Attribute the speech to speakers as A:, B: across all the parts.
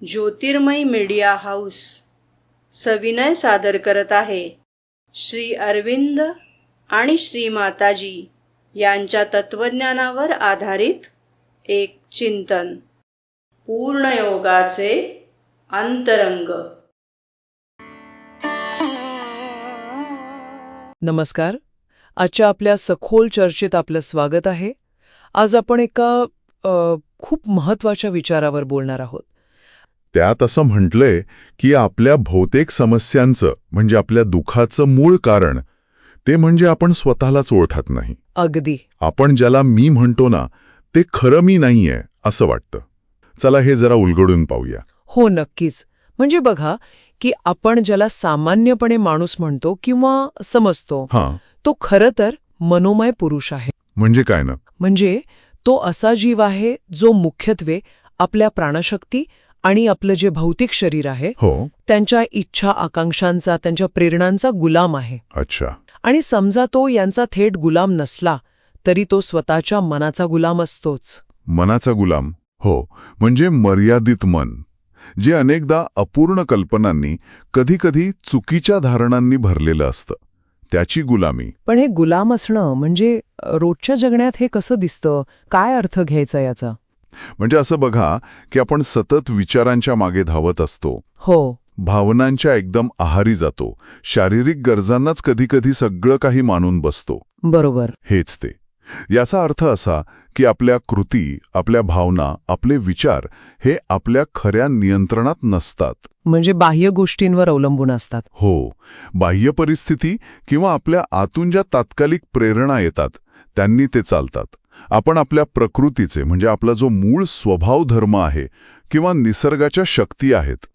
A: ज्योतिर्मय media house सविनय सादर करत आहे श्री अरविंद आणि श्री माताजी यांच्या तत्वज्ञानावर आधारित एक चिंतन, पूर्णयोगाचे अंतरंग.
B: नमस्कार. आजच्या आपल्या सखोल चर्चेत आपलं स्वागत आहे. आज आपण एका खूप महत्त्वाच्या विचारावर बोलणार आहोत.
C: त्यात असं म्हटलंय की आपल्या बहुतेक समस्यांचं म्हणजे आपल्या दुःखाचं मूळ कारण ते म्हणजे आपण स्वतःलाच ओळखत नाही.
B: अगदी.
C: आपण ज्याला मी म्हणतो ना, ते खरं मी नाहीये असं वाटतं. चला हे जरा उलगडून पाहूया.
B: हो, नक्कीच. म्हणजे बघा की आपण ज्याला सामान्यपणे माणूस म्हणतो किंवा समजतो, तो खरं तर मनोमय पुरुष आहे.
C: म्हणजे काय ना? म्हणजे
B: तो असा जीव आहे जो मुख्यत्वे आपल्या प्राणशक्ती आणि आपलं जे भौतिक शरीर आहे त्यांच्या इच्छा आकांक्षांचा, त्यांच्या प्रेरणांचा गुलाम आहे.
C: अच्छा.
B: आणि समजा तो यांचा थेट गुलाम नसला तरी तो स्वतःच्या मनाचा गुलाम असतोच.
C: मनाचा गुलाम? हो, म्हणजे मर्यादित मन, जे अनेकदा अपूर्ण कल्पनांनी, कधीकधी चुकीच्या धारणांनी भरलेलं असतं, त्याची गुलामी.
B: पण हे गुलाम असणं म्हणजे रोजच्या जगण्यात हे कसं दिसतं? काय अर्थ घ्यायचा याचा?
C: म्हणजे असं बघा की आपण सतत विचारांच्या मागे धावत असतो.
B: हो.
C: भावनांच्या एकदम आहारी जातो. शारीरिक गरजांनाच कधीकधी सगळं काही मानून बसतो.
B: बरोबर.
C: हेच ते. याचा अर्थ असा की आपल्या कृती, आपल्या भावना, आपले विचार हे आपल्या खऱ्या नियंत्रणात नसतात.
B: म्हणजे बाह्य गोष्टींवर अवलंबून असतात.
C: हो. बाह्य परिस्थिती किंवा आपल्या आतून ज्या तात्कालिक प्रेरणा येतात त्यांनी ते चालतात. आपण आपल्या प्रकृतीचे म्हणजे आपला जो मूळ स्वभाव धर्म आहे किंवा निसर्गाच्या शक्ती आहेत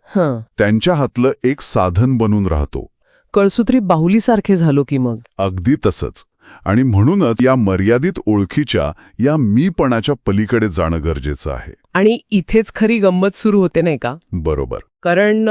C: त्यांच्या हातलं एक साधन बनून राहतो.
B: कळसूत्री बाहुलीसारखे झालो की मग.
C: अगदी तसंच. आणि म्हणूनच या मर्यादित ओळखीच्या, या मीपणाच्या पलीकडे जाणं गरजेचं आहे.
B: आणि इथेच खरी गंमत सुरू होते, नाही का?
C: बरोबर.
B: कारण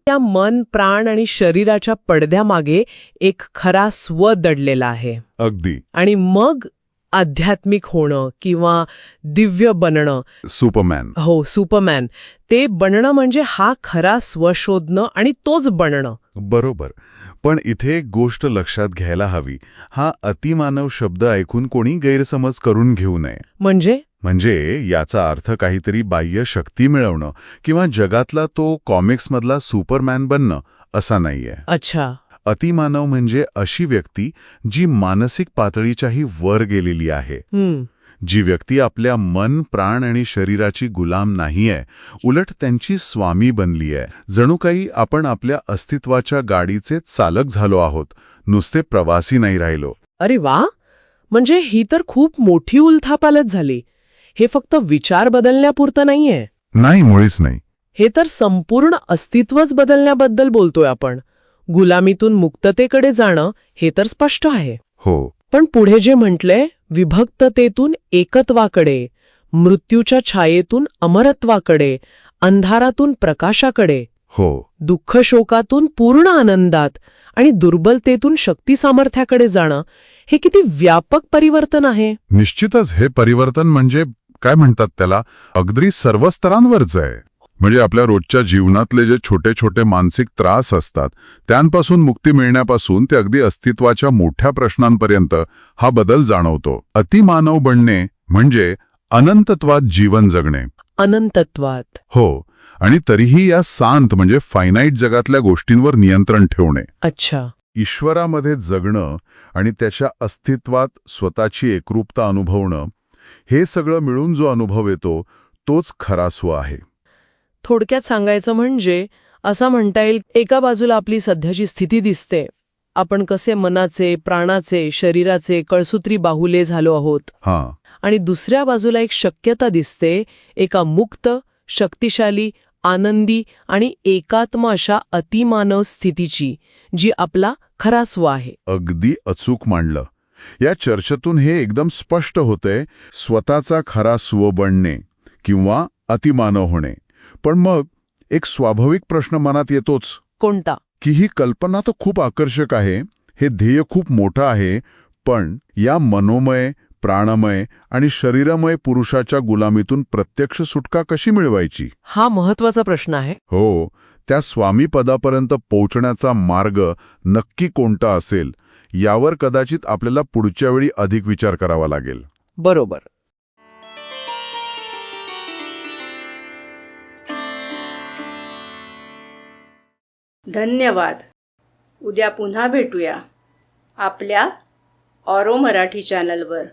B: त्या मन, प्राण आणि शरीराच्या पडद्यामागे एक खरा स्व दडलेला आहे.
C: अगदी.
B: आणि मग आध्यात्मिक होणं किंवा दिव्य बनणं,
C: सुपरमॅन.
B: हो, सुपरमॅन, ते बनणं म्हणजे हा खरा स्व शोधणं आणि तोच बनणं.
C: बरोबर. पण इथे एक गोष्ट लक्षात घ्यायला हवी. हा अतिमानव शब्द ऐकून कोणी गैरसमज करून घेऊ नये. म्हणजे याचा अर्थ काहीतरी बाह्य शक्ती मिळवणं किंवा जगातला तो कॉमिक्समधला सुपरमॅन बनणं असा नाहीये.
B: अच्छा.
C: अतिमानव म्हणजे अशी व्यक्ती जी मानसिक पातळीच्याही वर गेलेली आहे. जी व्यक्ती आपल्या मन, प्राण आणि शरीराची गुलाम नाहीये, उलट त्यांची स्वामी बनली आहे. जणू काही आपण आपल्या अस्तित्वाच्या गाडीचे चालक झालो आहोत, नुसते प्रवासी नाही राहिलो.
B: अरे वा. म्हणजे ही तर खूप मोठी उलथापालट झाली. हे फक्त विचार बदलण्यापुरतं नाहीये.
C: नाही, मुळीच नाही.
B: हे तर संपूर्ण अस्तित्वच बदलण्याबद्दल बोलतोय आपण. गुलामीतून मुक्ततेकडे जाणं हे तर स्पष्ट आहे.
C: हो.
B: पण पुढे जे म्हटलंय, विभक्ततेतून एकत्वाकडे, मृत्यूच्या छायेतून अमरत्वाकडे, अंधारातून प्रकाशाकडे, दुःख शोकातून पूर्ण आनंदात आणि दुर्बलतेतून शक्ती सामर्थ्याकडे जाणं, हे किती व्यापक परिवर्तन आहे.
C: निश्चितच हे परिवर्तन म्हणजे काय म्हणतात त्याला, अगदी सर्व स्तरांवरच आहे. म्हणजे आपल्या रोजच्या जीवनातले जे छोटे छोटे मानसिक त्रास असतात त्यांपासून मुक्ती मिळण्यापासून ते अगदी अस्तित्वाच्या मोठ्या प्रश्नांपर्यंत हा बदल जाणवतो. अतिमानव बनणे म्हणजे अनंतत्वात जीवन जगणे.
B: अनंतत्वात?
C: हो. आणि तरीही या शांत म्हणजे फायनाईट जगातल्या गोष्टींवर नियंत्रण ठेवणे.
B: अच्छा.
C: ईश्वरामध्ये जगणं आणि त्याच्या अस्तित्वात स्वतःची एकरूपता अनुभवणं, हे सगळं मिळून जो अनुभव येतो तोच खरा स्व आहे.
B: थोडक्यात सांगायचं म्हणजे असं म्हणता येईल, एका बाजूला आपली सध्याची स्थिती दिसते, आपण कसे मनाचे, प्राणाचे, शरीराचे कळसूत्री बाहुले झालो आहोत. आणि दुसऱ्या बाजूला एक शक्यता दिसते, एका मुक्त, शक्तिशाली, आनंदी आणि एकात्म अशा अतिमानव स्थितीची, जी आपला खरा स्व आहे.
C: अगदी अचूक मांडलं. या चर्चेतून हे एकदम स्पष्ट होतंय, स्वतःचा खरा स्व बनणे किंवा अतिमानव होणे. पण मग एक स्वाभाविक प्रश्न मनात येतोच.
B: कोणता?
C: की ही कल्पना तर खूप आकर्षक आहे, हे ध्येय खूप मोठं आहे, पण या मनोमय, प्राणमय आणि शरीरमय पुरुषाच्या गुलामीतून प्रत्यक्ष सुटका कशी मिळवायची?
B: हा महत्वाचा प्रश्न आहे.
C: हो, त्या स्वामीपदापर्यंत पोहोचण्याचा मार्ग नक्की कोणता असेल यावर कदाचित आपल्याला पुढच्या वेळी अधिक विचार करावा लागेल.
B: बरोबर.
A: धन्यवाद. उद्या पुन्हा भेटूया आपल्या ऑरो मराठी चॅनलवर.